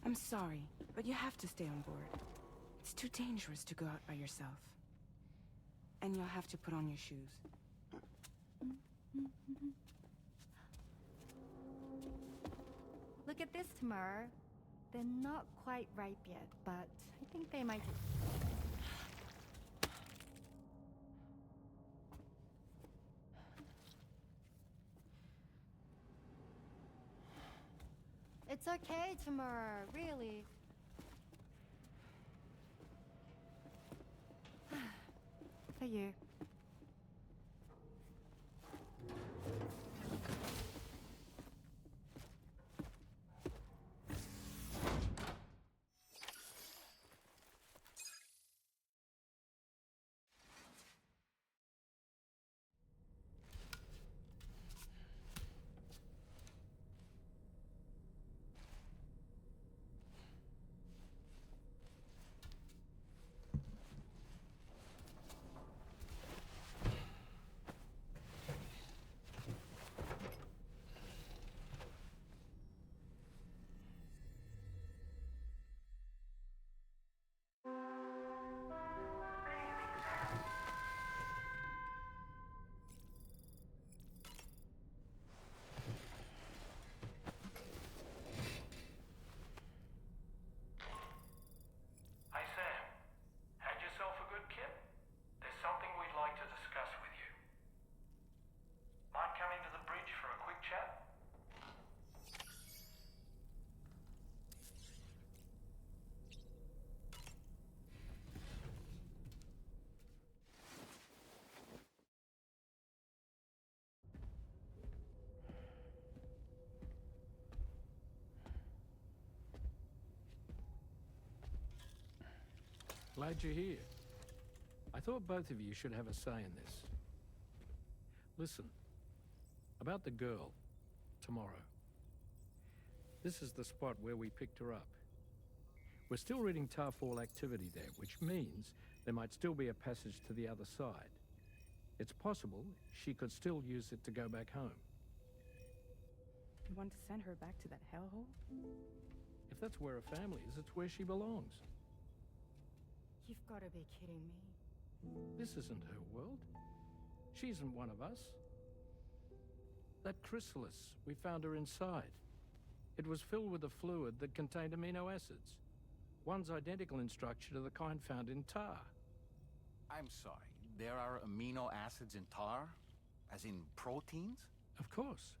I'm sorry, but you have to stay on board. It's too dangerous to go out by yourself. And you'll have to put on your shoes. Look at this, Tamara. They're not quite ripe yet, but I think they might... It's okay, Tamara, really. For you. Hey Sam, had yourself a good kip? There's something we'd like to discuss with you. Mind coming to the bridge for a quick chat? Glad you're here. I thought both of you should have a say in this. Listen, about the girl, tomorrow. This is the spot where we picked her up. We're still reading Tarfall activity there, which means there might still be a passage to the other side. It's possible she could still use it to go back home. You want to send her back to that hellhole? If that's where her family is, it's where she belongs. You've got to be kidding me. This isn't her world. She isn't one of us. That chrysalis, we found her inside. It was filled with a fluid that contained amino acids. One's identical in structure to the kind found in tar. I'm sorry, there are amino acids in tar? As in proteins? Of course.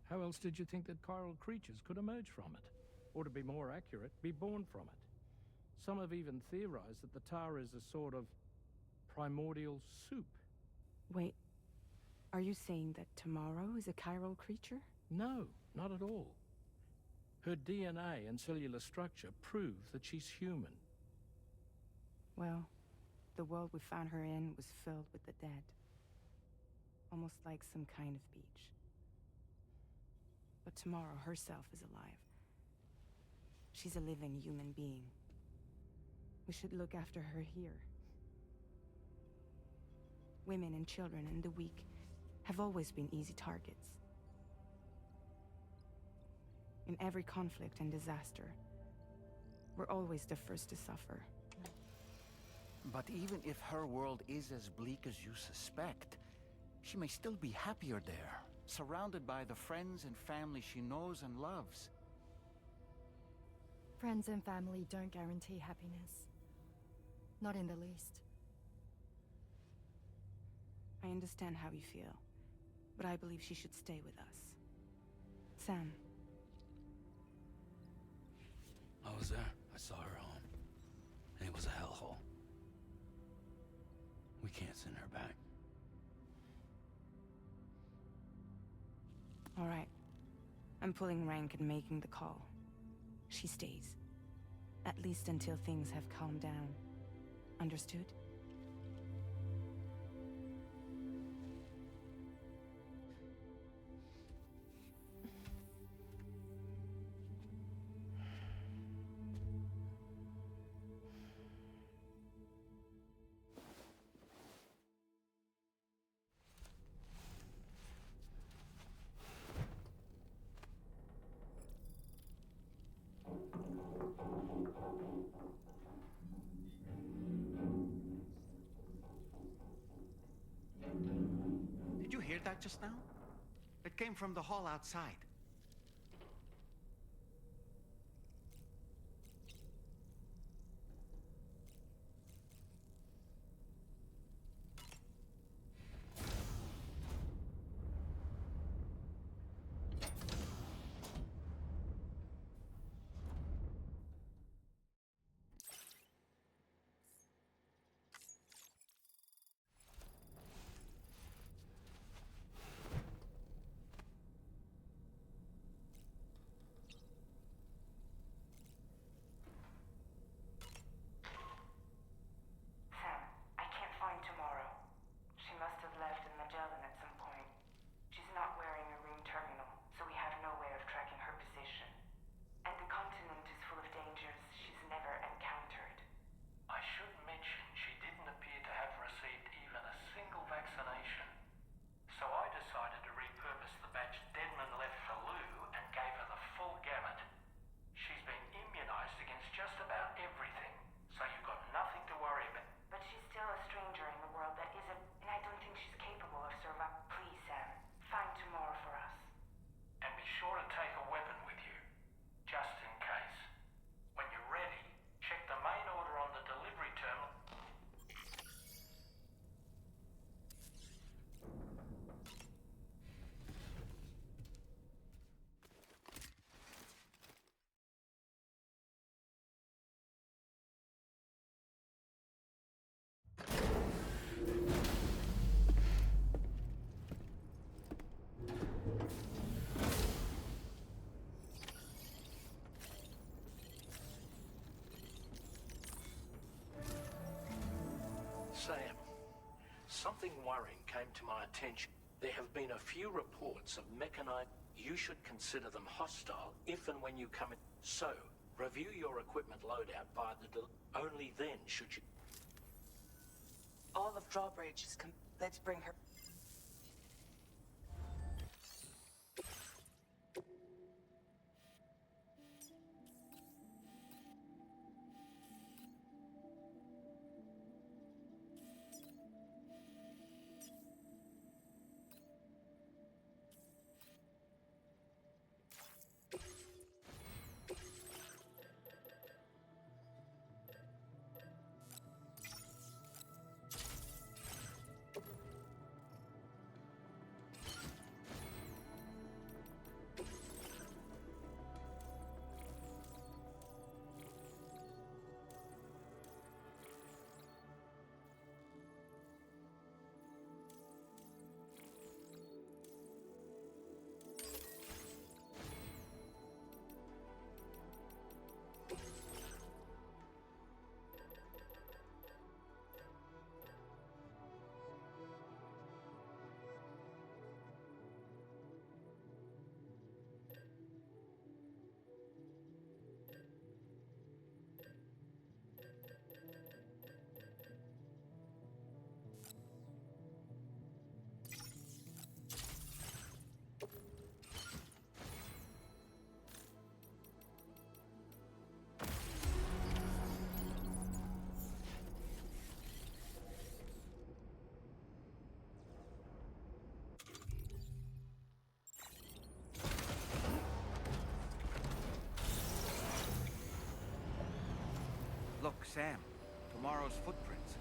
How else did you think that chiral creatures could emerge from it? Or to be more accurate, be born from it? Some have even theorized that the tar is a sort of primordial soup. Wait, are you saying that tomorrow is a chiral creature? No, not at all. Her DNA and cellular structure prove that she's human. Well, the world we found her in was filled with the dead. Almost like some kind of beach. But tomorrow herself is alive. She's a living human being. We should look after her here. Women and children and the weak have always been easy targets. In every conflict and disaster, we're always the first to suffer. But even if her world is as bleak as you suspect, she may still be happier there, surrounded by the friends and family she knows and loves. Friends and family don't guarantee happiness. Not in the least. I understand how you feel, but I believe she should stay with us. Sam. I was there. I saw her home. And it was a hellhole. We can't send her back. All right. I'm pulling rank and making the call. She stays. At least until things have calmed down. Understood? just now? It came from the hall outside. Sam, I can't find Tomorrow. She must have left in Magellan at some point. She's not wearing a room terminal, so we have no way of tracking her position. And the continent is full of dangers she's never encountered. I should mention she didn't appear to have received even a single vaccination. So I decided to repurpose the batch Deadman left for Lou and gave her the full gamut. She's been immunized against just about everything, so you've got nothing to worry about. But she's still a stranger in the world that isn't, and I don't think she's capable of surviving. Please, Sam, find Tomorrow for us. And be sure to take a weapon with you, just in case. When you're ready, check the main order on the delivery terminal. Sam, something worrying came to my attention. There have been a few reports of mechanite. You should consider them hostile if and when you come in. So, review your equipment loadout via the only then should you... All of Drawbridge is let's bring her. Look, Sam. Tomorrow's footprints.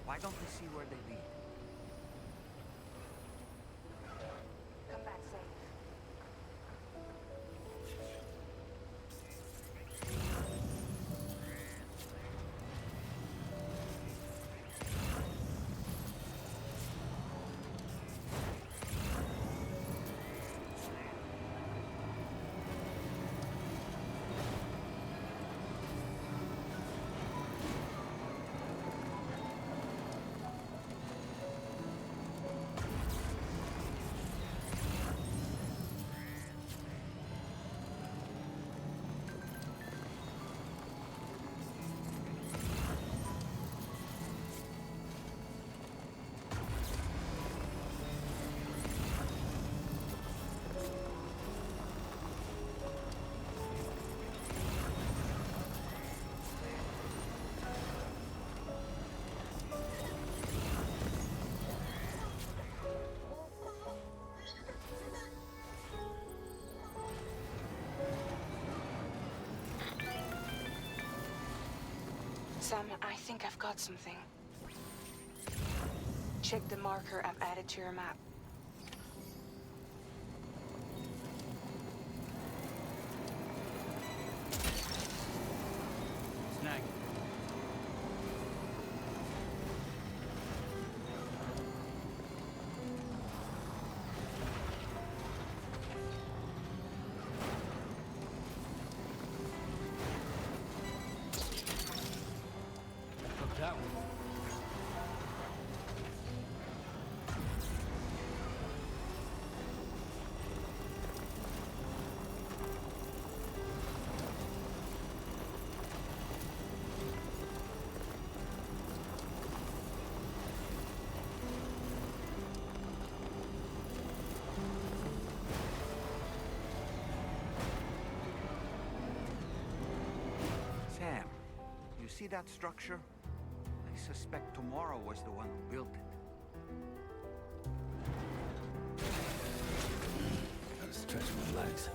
Why don't we see where they lead? Come back safe. Sam, I think I've got something. Check the marker I've added to your map. Snag. Look that one. Sam, you see that structure? I suspect Tomorrow was the one who built it. Gotta stretch my legs.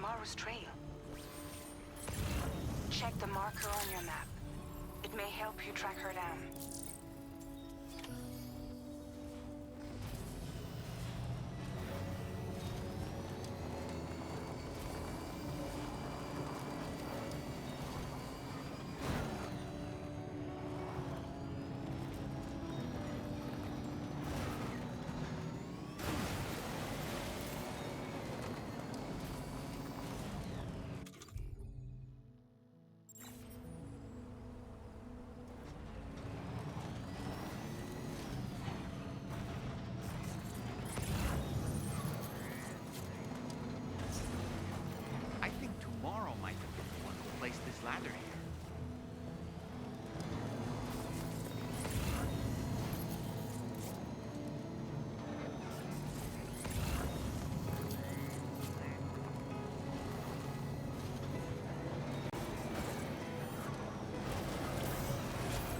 tomorrow's trail. Check the marker on your map. It may help you track her down. I think tomorrow might have been the one who placed this ladder here.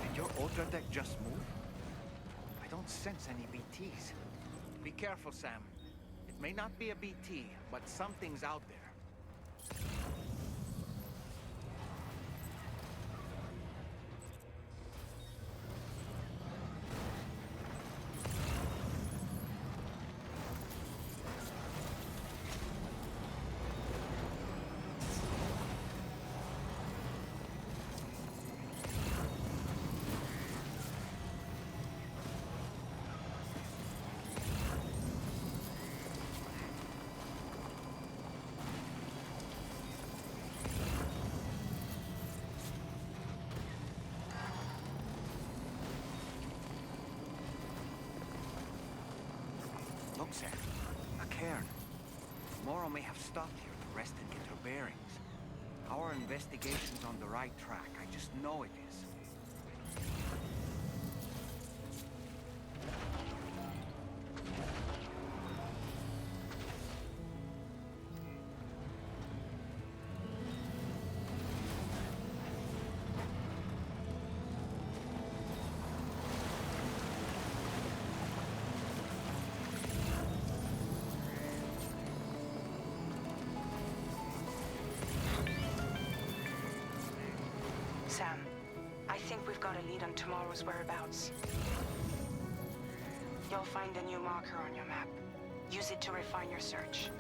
Did your Ultra deck just move? I don't sense any BTs. Be careful, Sam. It may not be a BT, but something's out there. Look, Sam. A cairn. Moro may have stopped here to rest and get her bearings. Our investigation's on the right track. I just know it is. Sam, I think we've got a lead on tomorrow's whereabouts. You'll find a new marker on your map. Use it to refine your search.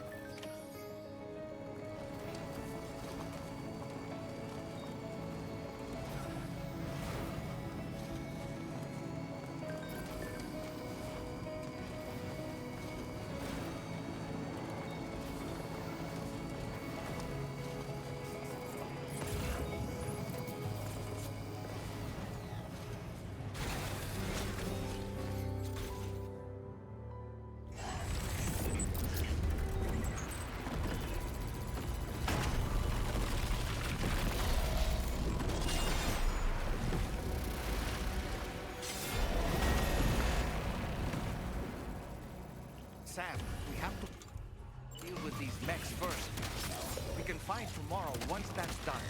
Sam, we have to deal with these mechs first. We can find tomorrow once that's done.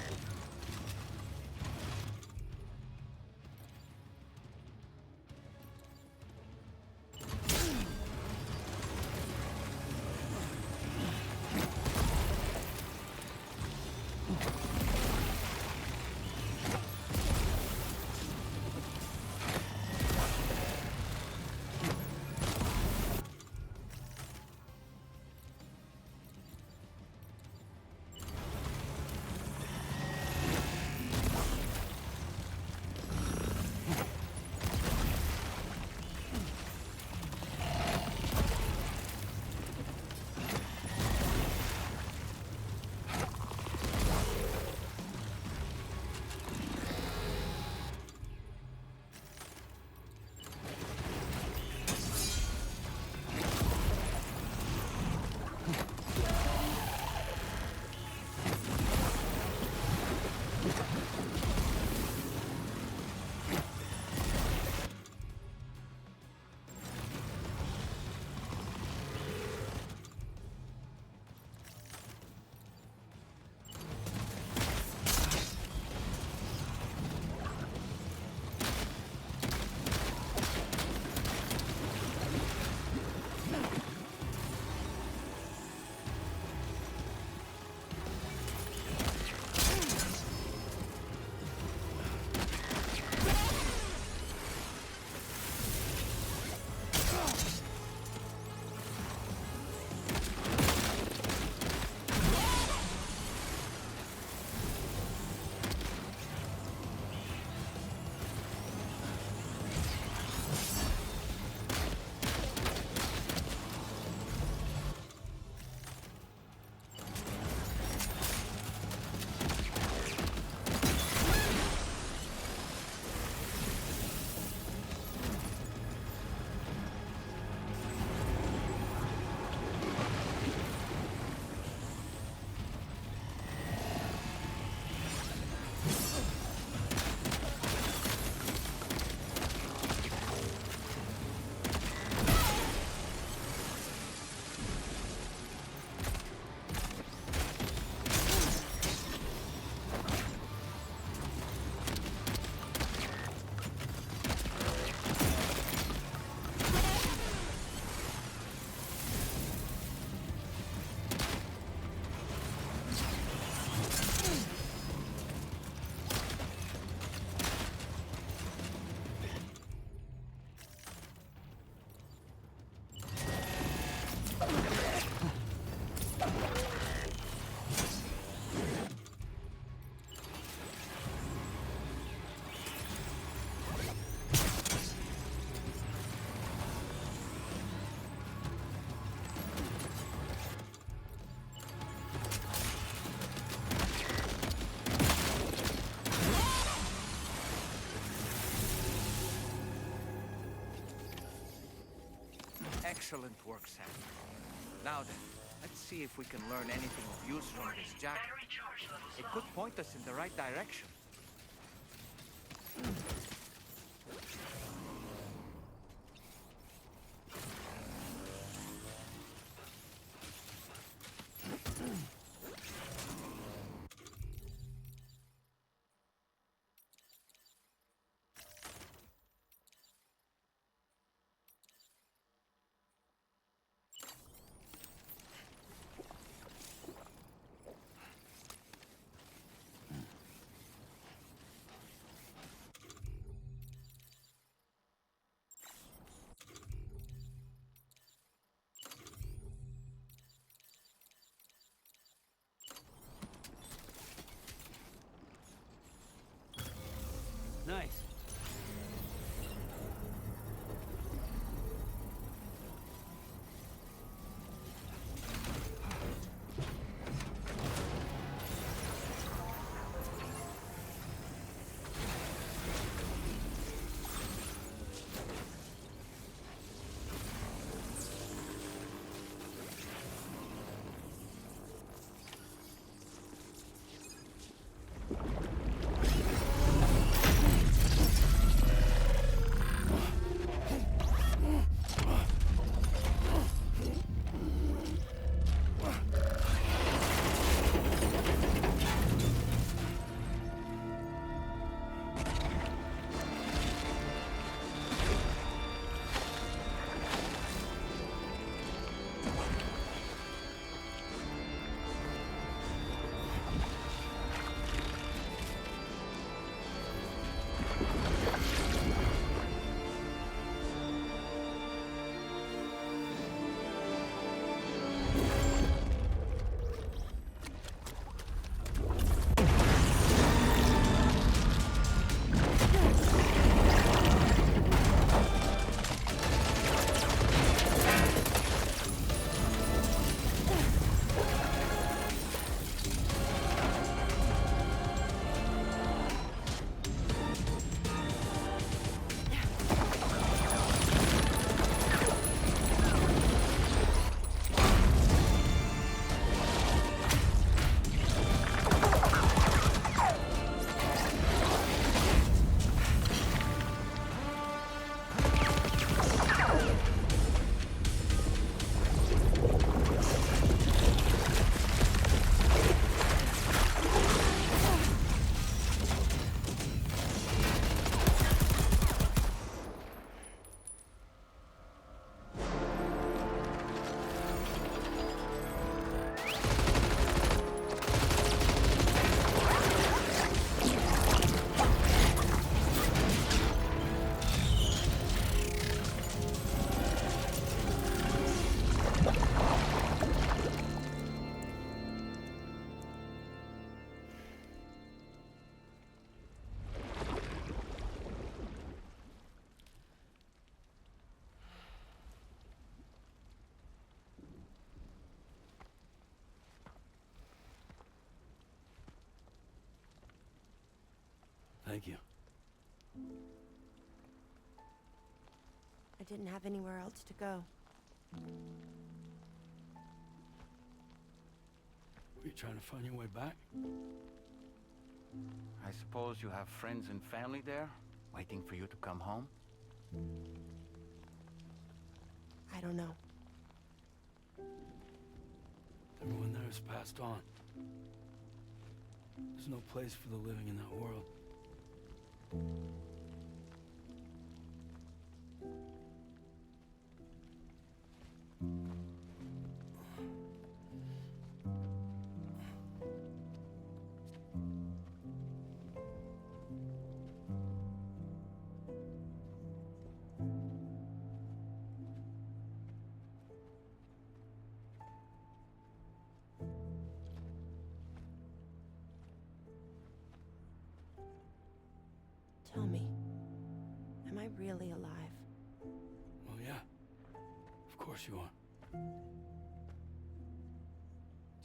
Excellent work, Sam. Now then, let's see if we can learn anything of use from this jacket. Battery charge levels It low. could point us in the right direction. Nice. Thank you. I didn't have anywhere else to go. Were you trying to find your way back? I suppose you have friends and family there, waiting for you to come home? I don't know. Everyone there has passed on. There's no place for the living in that world. Tell me, am I really alive? Well, yeah. Of course you are. Do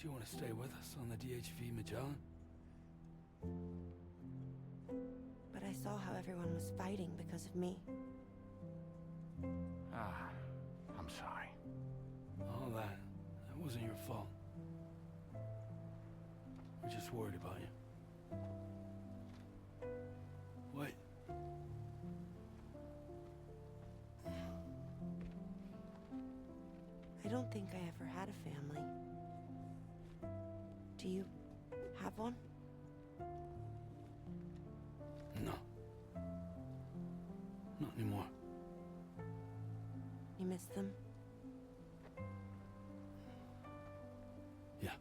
you want to stay with us on the DHV Magellan? But I saw how everyone was fighting because of me. Ah, I'm sorry. That wasn't your fault. We're just worried about you. Wait. I don't think I ever had a family. Do you have one? No. Not anymore. You miss them? Yeah.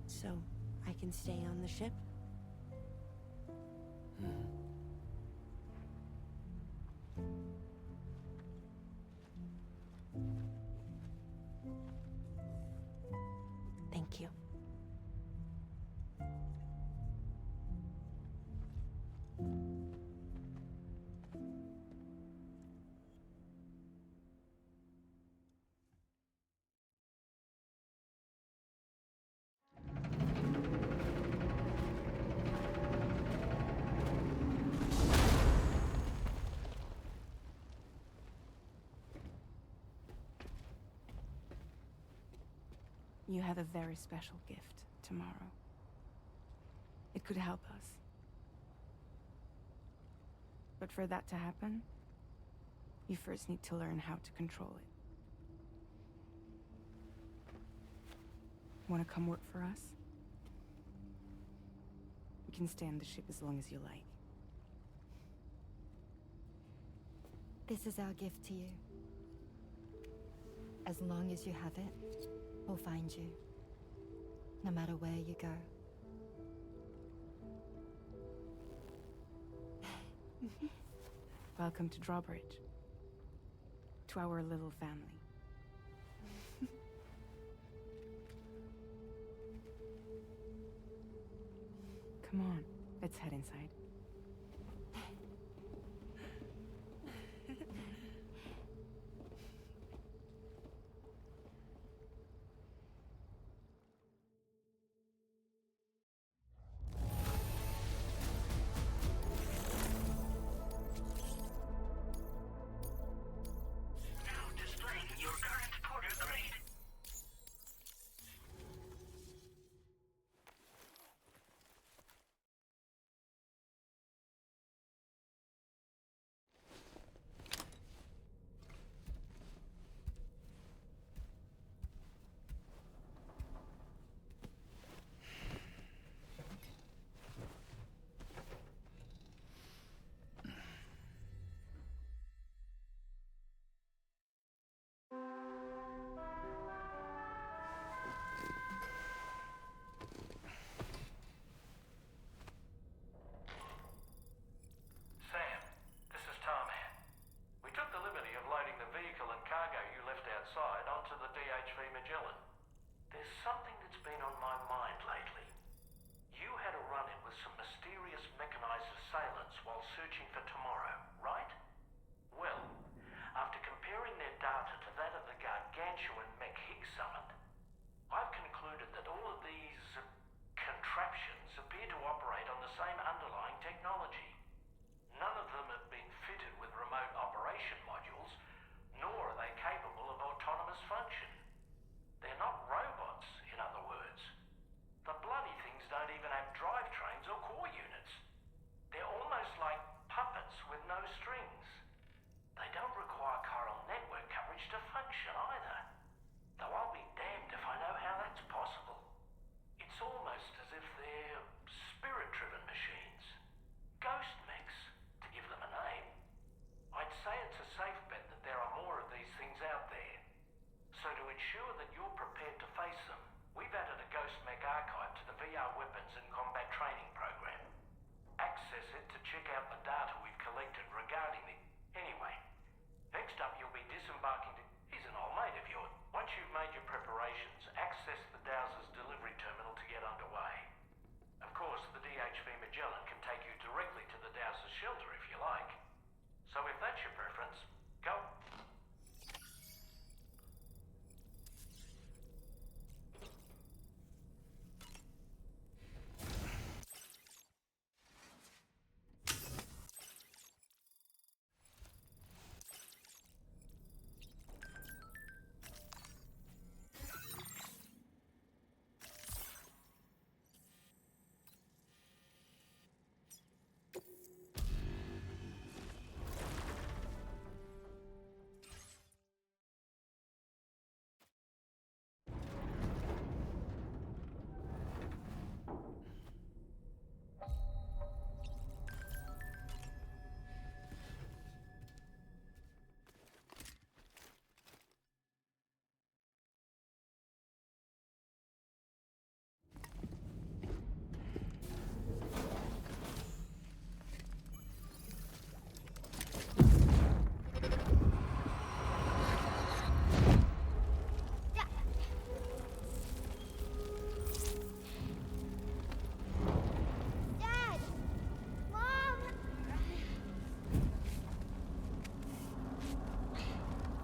So, I can stay on the ship? Thank you. You have a very special gift tomorrow. It could help us. But for that to happen, you first need to learn how to control it. Want to come work for us? You can stay on the ship as long as you like. This is our gift to you. As long as you have it, we'll find you. No matter where you go. Welcome to Drawbridge. To our little family. Come on, let's head inside.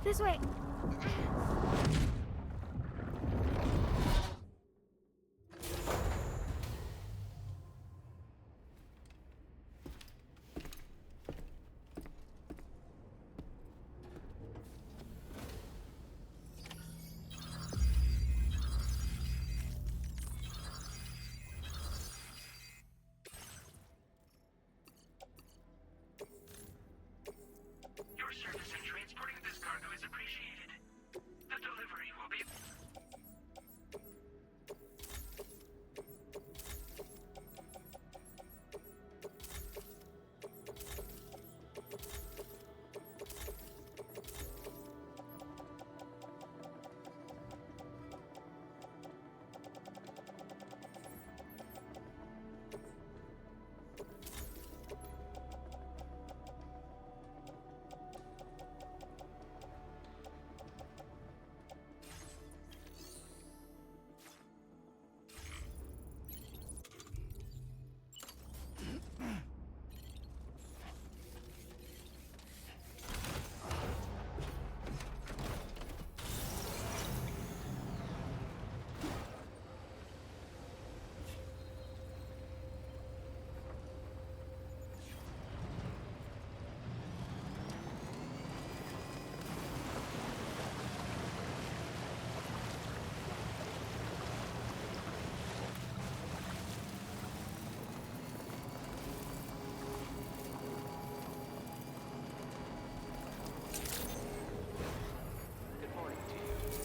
This way. Your service in transporting this cargo is appreciated. The delivery will be...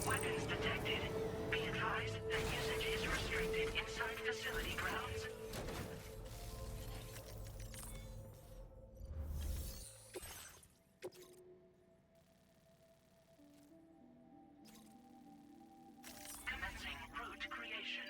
Weapons detected. Be advised that usage is restricted inside facility grounds. Commencing route creation.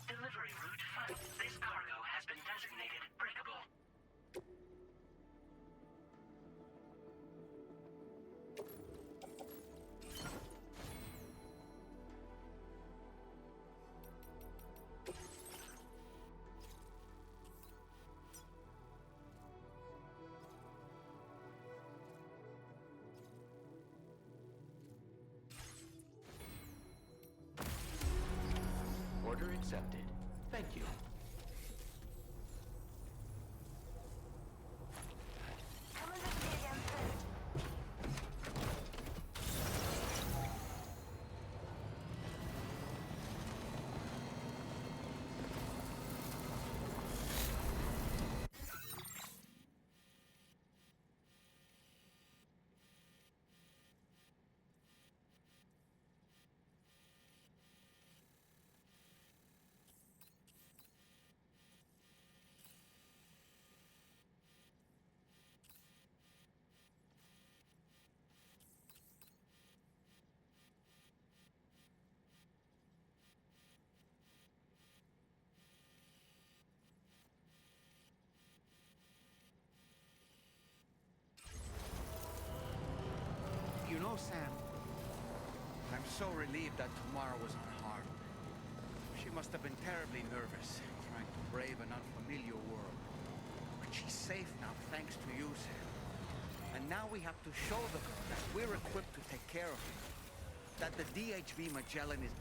Delivery route 5. This cargo has been designated breakable. Order accepted. Thank you. You know, Sam, I'm so relieved that Tamara was unharmed. She must have been terribly nervous, trying to brave an unfamiliar world. But she's safe now, thanks to you, Sam. And now we have to show the girl that we're equipped to take care of her. That the DHV Magellan is...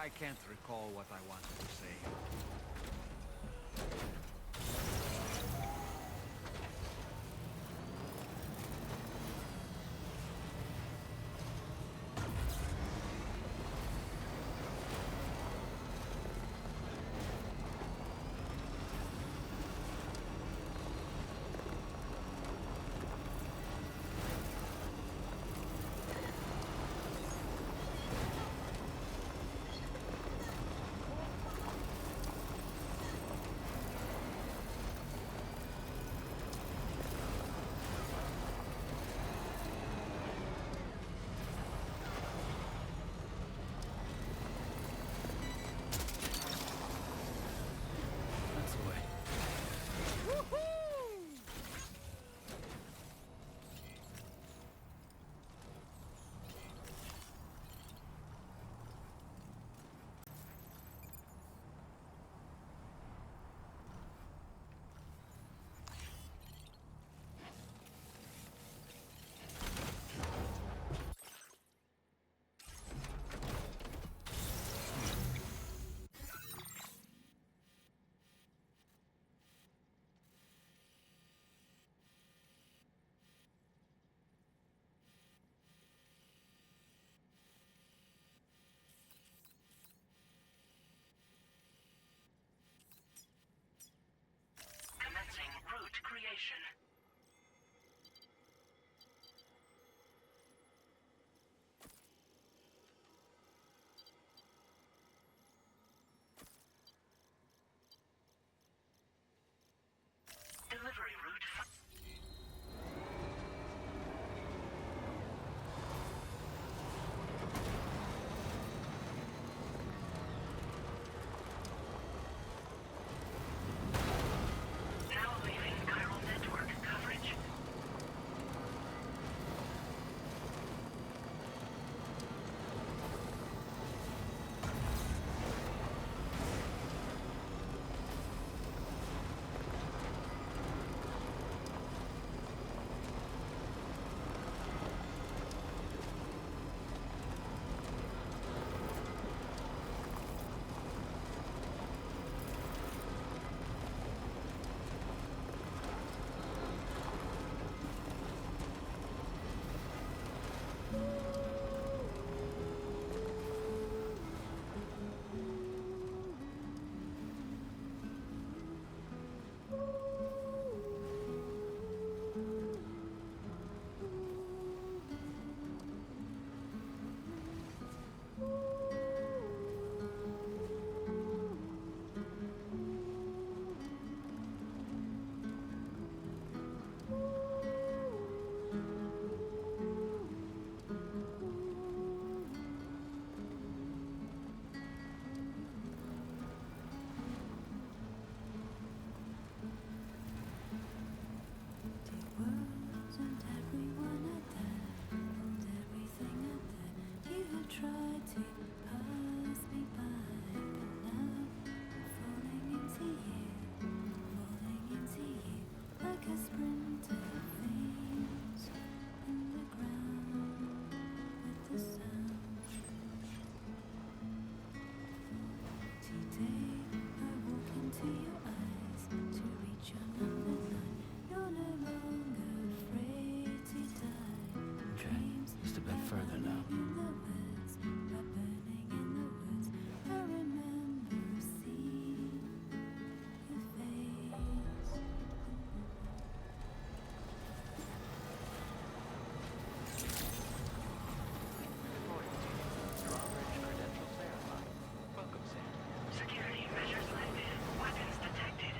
I can't recall what I wanted to say. station. Delivery route. Now leaving chiral network coverage. Wasn't everyone at that? Hold everything at that. You have tried to pass me by, but now I'm falling into you, like a sprinter veins in the ground with the sound. Today I walk into your eyes to reach your number 9. You're no longer afraid to die. Dreams just a bit further now. in the woods, by burning in the woods. I remember seeing your face. Drawbridge credentials verified. Welcome, Sam. Security measures lifted. Weapons detected.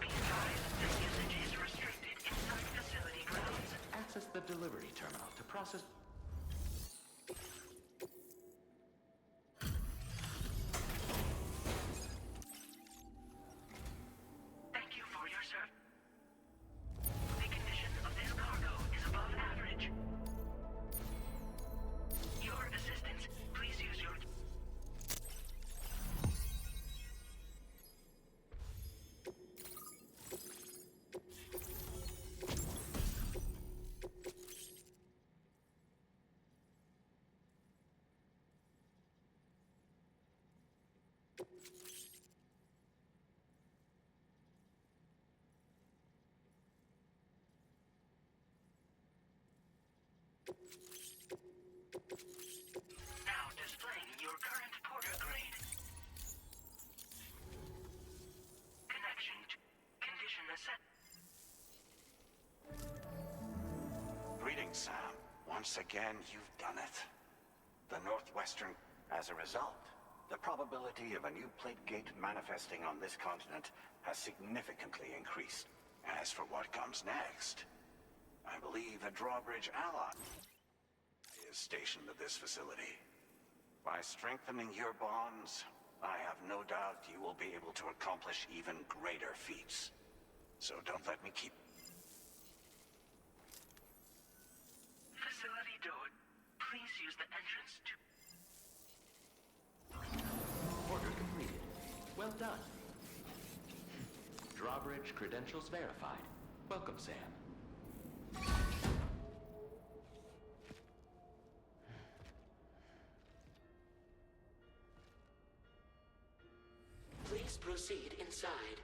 Be advised, this usage is restricted inside facility grounds. Access the delivery terminal to process... Thank you for your service. The condition of this cargo is above average. Your assistance, please use your... Now displaying your current porter grade. Connection to condition assessed. Greetings, Sam. Once again, you've done it. The Northwestern... As a result, the probability of a new plate gate manifesting on this continent has significantly increased. As for what comes next, I believe a drawbridge ally is stationed at this facility. By strengthening your bonds, I have no doubt you will be able to accomplish even greater feats. So don't let me keep... Facility door. Please use the entrance to... Order completed. Well done. Drawbridge credentials verified. Welcome, Sam. Please proceed inside.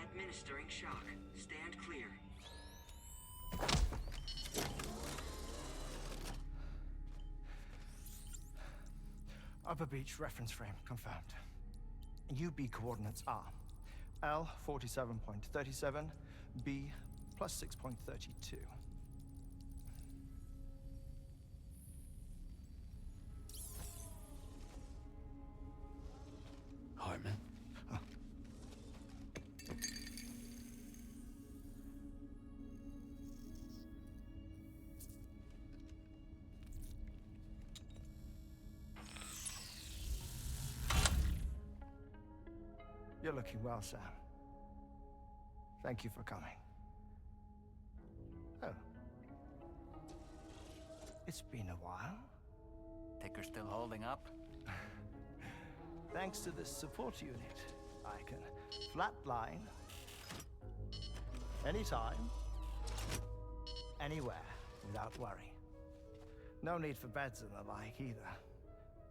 Administering shock. Stand clear. Upper beach reference frame confirmed. UB coordinates are L 47.37, B plus 6.32. Hartman? You're looking well, Sam. Thank you for coming. Oh. It's been a while. Ticker still holding up? Thanks to this support unit, I can flatline anytime, anywhere, without worry. No need for beds and the like either.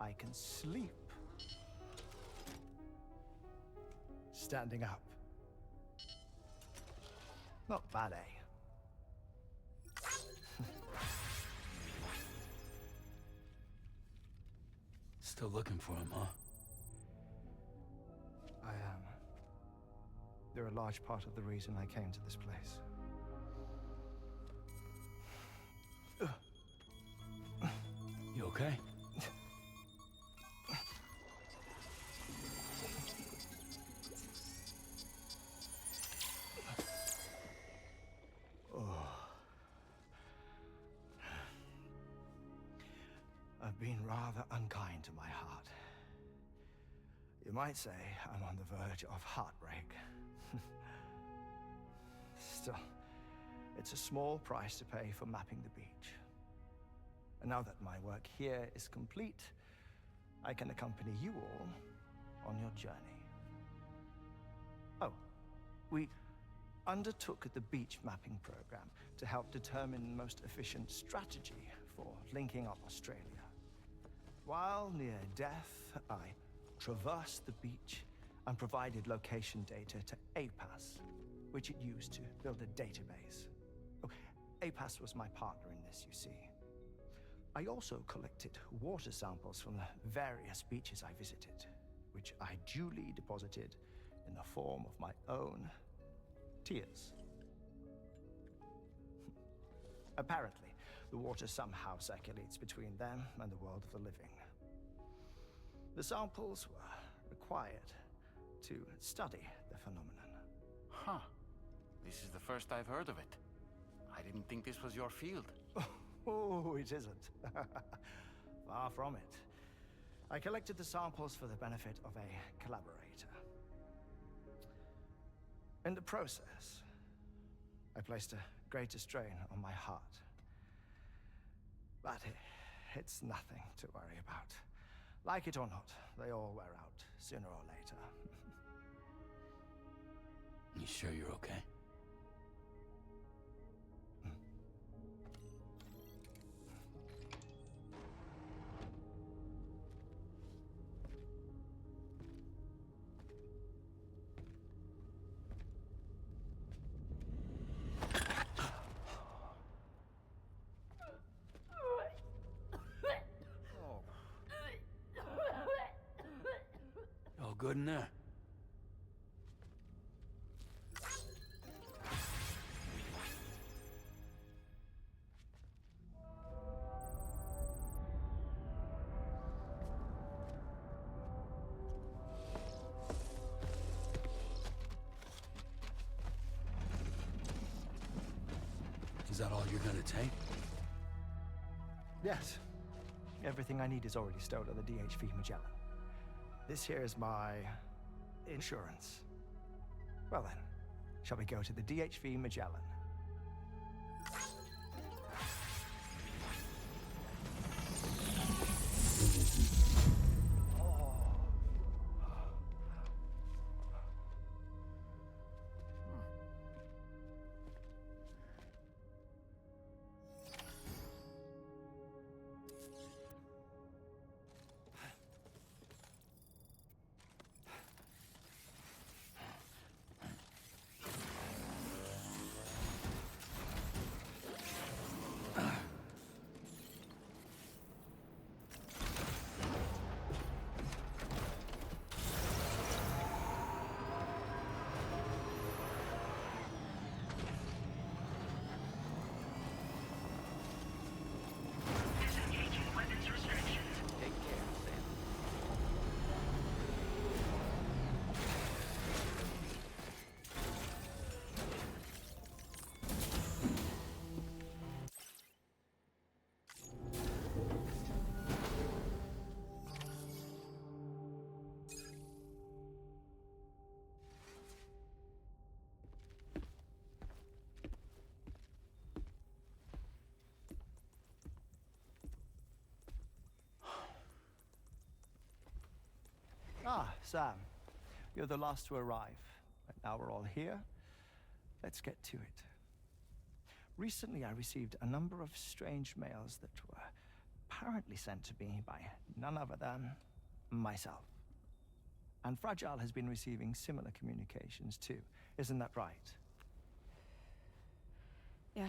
I can sleep standing up. Not bad, eh? Still looking for him, huh? I am. They're a large part of the reason I came to this place. You okay? I've been rather unkind to my heart. You might say I'm on the verge of heartbreak. Still, it's a small price to pay for mapping the beach. And now that my work here is complete, I can accompany you all on your journey. Oh, we undertook the beach mapping program to help determine the most efficient strategy for linking up Australia. While near death, I traversed the beach and provided location data to APAS, which it used to build a database. Oh, APAS was my partner in this, you see. I also collected water samples from the various beaches I visited, which I duly deposited in the form of my own tears. Apparently, the water somehow circulates between them and the world of the living. The samples were required to study the phenomenon. Huh. This is the first I've heard of it. I didn't think this was your field. Oh, it isn't. Far from it. I collected the samples for the benefit of a collaborator. In the process, I placed a greater strain on my heart. But it's nothing to worry about. Like it or not, they all wear out sooner or later. You sure you're okay? All good in there? Is that all you're gonna take? Yes. Everything I need is already stowed on the DHV Magellan. This here is my insurance. Well then, shall we go to the DHV Magellan? Ah, Sam. You're the last to arrive. But now we're all here. Let's get to it. Recently, I received a number of strange mails that were apparently sent to me by none other than myself. And Fragile has been receiving similar communications too. Isn't that right? Yeah,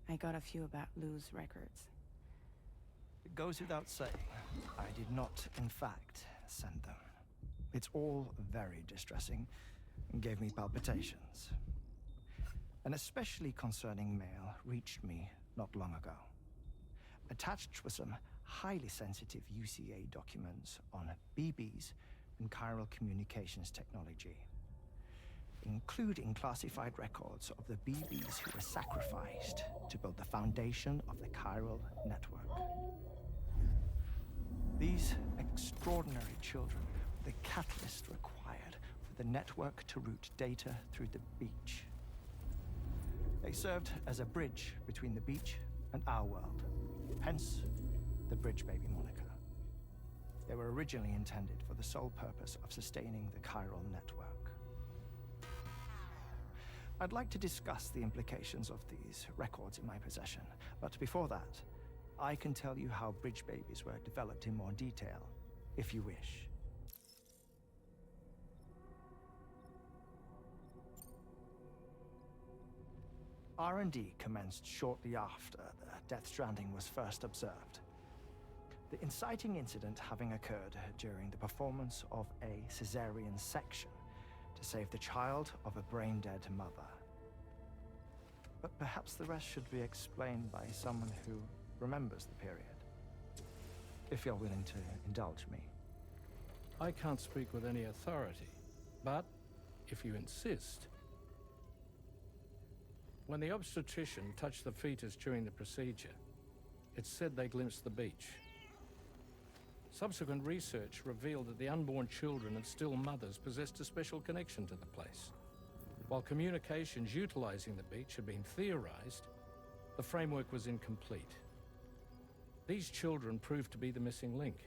I got a few about Lou's records. It goes without saying, I did not, in fact, send them. It's all very distressing and gave me palpitations. An especially concerning mail reached me not long ago. Attached were some highly sensitive UCA documents on BBs and chiral communications technology, including classified records of the BBs who were sacrificed to build the foundation of the chiral network. These extraordinary children were the catalyst required for the network to route data through the beach. They served as a bridge between the beach and our world, hence the Bridge Baby moniker. They were originally intended for the sole purpose of sustaining the chiral network. I'd like to discuss the implications of these records in my possession, but before that, I can tell you how Bridge Babies were developed in more detail, if you wish. R&D commenced shortly after the Death Stranding was first observed. The inciting incident having occurred during the performance of a cesarean section to save the child of a brain-dead mother. But perhaps the rest should be explained by someone who remembers the period, if you're willing to indulge me. I can't speak with any authority, but if you insist. When the obstetrician touched the fetus during the procedure, it's said they glimpsed the beach. Subsequent research revealed that the unborn children and still mothers possessed a special connection to the place. While communications utilizing the beach had been theorized, the framework was incomplete. These children proved to be the missing link.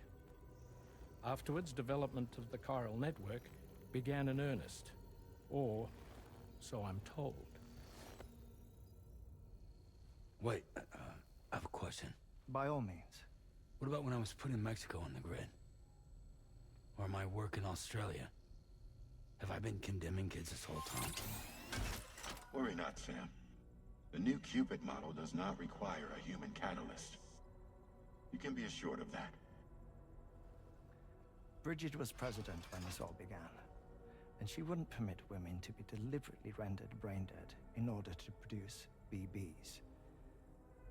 Afterwards, development of the chiral network began in earnest, or so I'm told. Wait, I have a question. By all means. What about when I was putting Mexico on the grid? Or my work in Australia? Have I been condemning kids this whole time? Worry not, Sam. The new Cupid model does not require a human catalyst. You can be assured of that. Bridget was president when this all began, and she wouldn't permit women to be deliberately rendered brain-dead in order to produce BBs.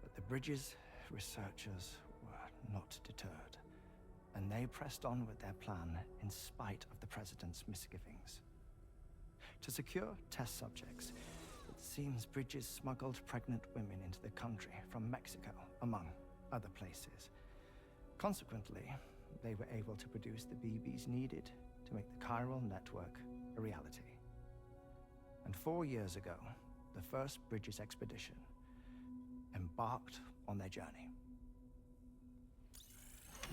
But the Bridges researchers were not deterred, and they pressed on with their plan in spite of the president's misgivings. To secure test subjects, it seems Bridges smuggled pregnant women into the country from Mexico, among other places. Consequently, they were able to produce the BBs needed to make the chiral network a reality. And 4 years ago, the first Bridges expedition embarked on their journey.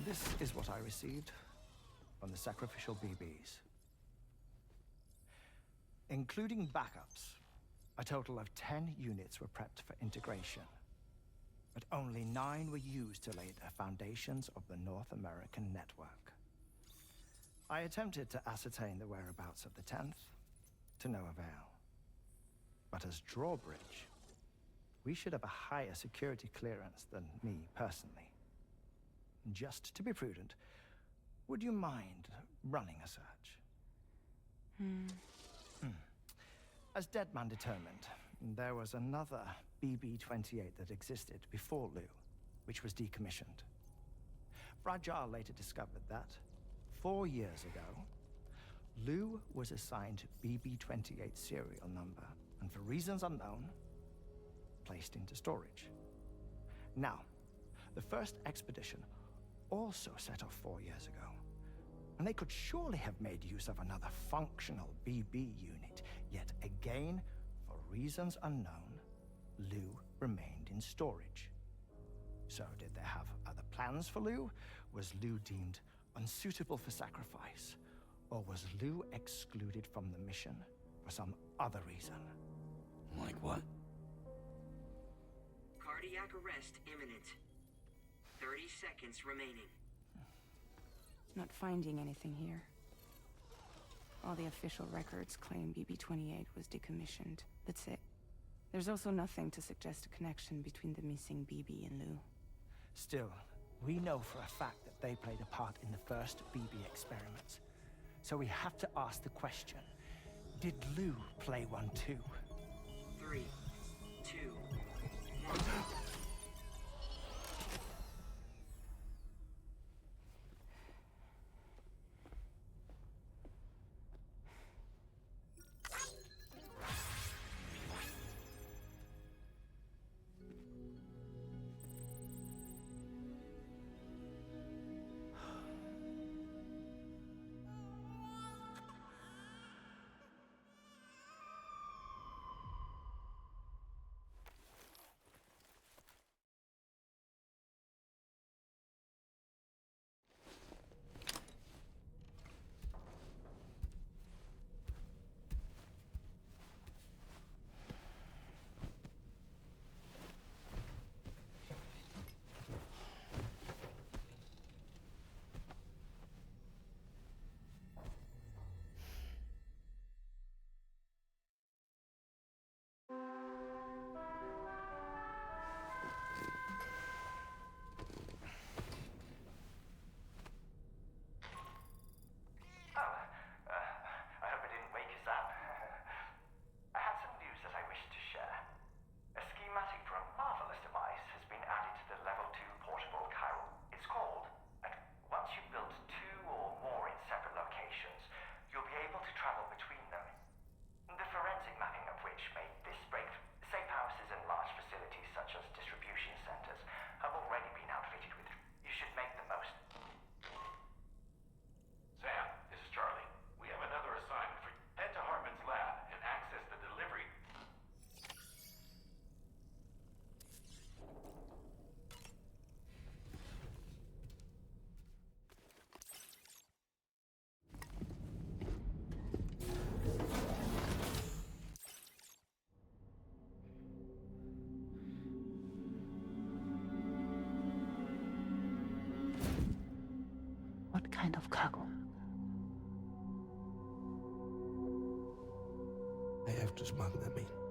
This is what I received from the sacrificial BBs. Including backups, a total of 10 units were prepped for integration, but only 9 were used to lay the foundations of the North American network. I attempted to ascertain the whereabouts of the 10th, to no avail. But as drawbridge, we should have a higher security clearance than me personally. Just to be prudent, would you mind running a search? As Deadman determined, there was another BB-28 that existed before Lou, which was decommissioned. Fragile later discovered that, 4 years ago, Lou was assigned BB-28 serial number, and for reasons unknown, placed into storage. Now, the first expedition also set off 4 years ago, and they could surely have made use of another functional BB unit, yet again, for reasons unknown, Lou remained in storage. So did they have other plans for Lou? Was Lou deemed unsuitable for sacrifice? Or was Lou excluded from the mission for some other reason? Like what? Cardiac arrest imminent. 30 seconds remaining. Not finding anything here. All the official records claim BB-28 was decommissioned. That's it. There's also nothing to suggest a connection between the missing BB and Lou. Still, we know for a fact that they played a part in the first BB experiments. So we have to ask the question, did Lou play one too? 3, 2, 1. What kind of cargo? I have to smuggle them in.